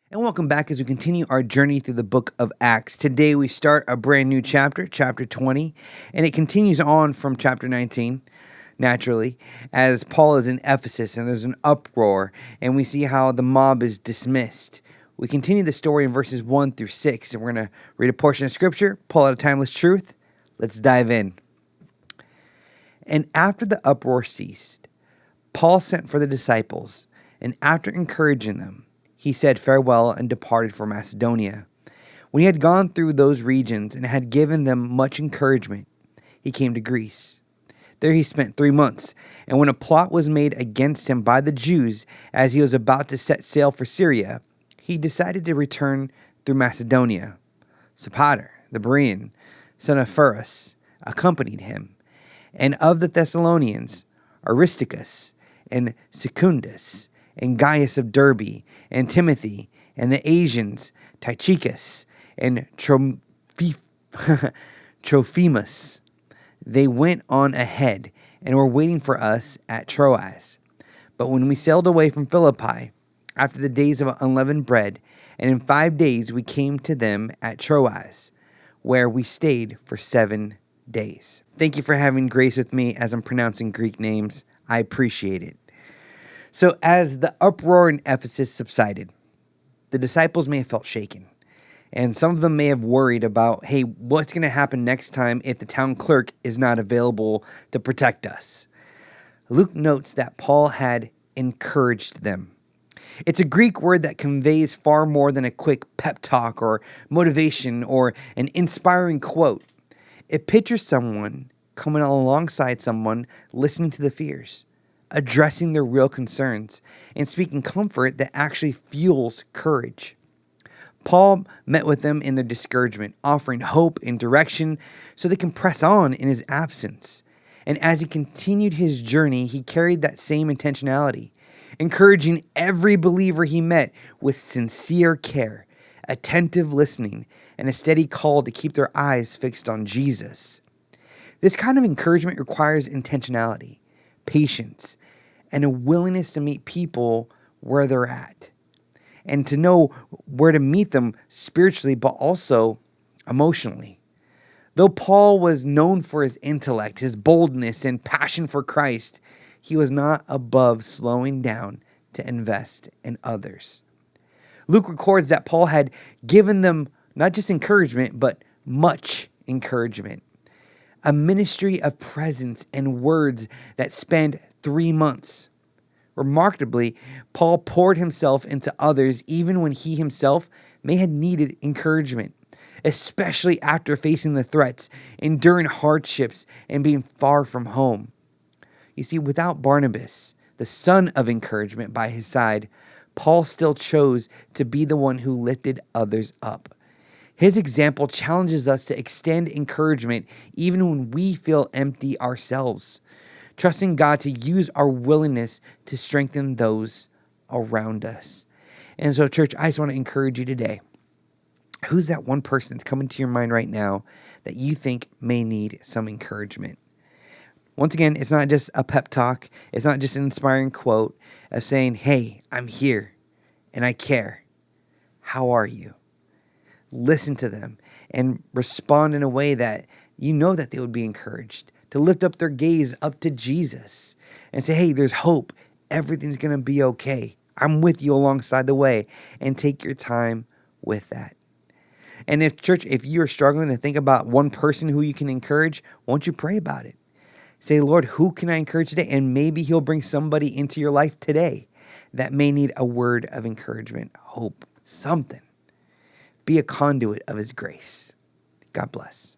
And welcome back as we continue our journey through the book of Acts. Today we start a brand new chapter, chapter 20, and it continues on from chapter 19, naturally, as Paul is in Ephesus and there's an uproar, and we see how the mob is dismissed. We continue the story in verses 1 through 6, and we're going to read a portion of scripture, pull out a timeless truth. Let's dive in. And after the uproar ceased, Paul sent for the disciples, and after encouraging them, he said farewell and departed for Macedonia. When he had gone through those regions and had given them much encouragement, he came to Greece. There he spent 3 months, and when a plot was made against him by the Jews as he was about to set sail for Syria, he decided to return through Macedonia. Sopater, the Berean, son of Phares, accompanied him, and of the Thessalonians, Aristarchus and Secundus, and Gaius of Derbe, and Timothy, and the Asians, Tychicus, and Trophimus. They went on ahead, and were waiting for us at Troas. But when we sailed away from Philippi, after the days of unleavened bread, and in 5 days we came to them at Troas, where we stayed for 7 days. Thank you for having grace with me as I'm pronouncing Greek names. I appreciate it. So as the uproar in Ephesus subsided, the disciples may have felt shaken. And some of them may have worried about, hey, what's going to happen next time if the town clerk is not available to protect us? Luke notes that Paul had encouraged them. It's a Greek word that conveys far more than a quick pep talk or motivation or an inspiring quote. It pictures someone coming alongside someone listening to the fears, addressing their real concerns, and speaking comfort that actually fuels courage. Paul met with them in their discouragement, offering hope and direction so they can press on in his absence. And as he continued his journey, he carried that same intentionality, encouraging every believer he met with sincere care, attentive listening, and a steady call to keep their eyes fixed on Jesus. This kind of encouragement requires intentionality, patience, and a willingness to meet people where they're at, and to know where to meet them spiritually, but also emotionally. Though Paul was known for his intellect, his boldness, and passion for Christ, he was not above slowing down to invest in others. Luke records that Paul had given them not just encouragement, but much encouragement. A ministry of presence and words that spanned 3 months. Remarkably, Paul poured himself into others even when he himself may have needed encouragement, especially after facing the threats, enduring hardships, and being far from home. You see, without Barnabas, the son of encouragement, by his side, Paul still chose to be the one who lifted others up. His example challenges us to extend encouragement even when we feel empty ourselves, trusting God to use our willingness to strengthen those around us. And so, church, I just want to encourage you today. Who's that one person that's coming to your mind right now that you think may need some encouragement? Once again, it's not just a pep talk. It's not just an inspiring quote of saying, hey, I'm here and I care. How are you? Listen to them and respond in a way that you know that they would be encouraged, to lift up their gaze up to Jesus and say, hey, there's hope. Everything's going to be okay. I'm with you alongside the way, and take your time with that. And if you are struggling to think about one person who you can encourage, won't you pray about it? Say, Lord, who can I encourage today? And maybe he'll bring somebody into your life today that may need a word of encouragement, hope, something. Be a conduit of his grace. God bless.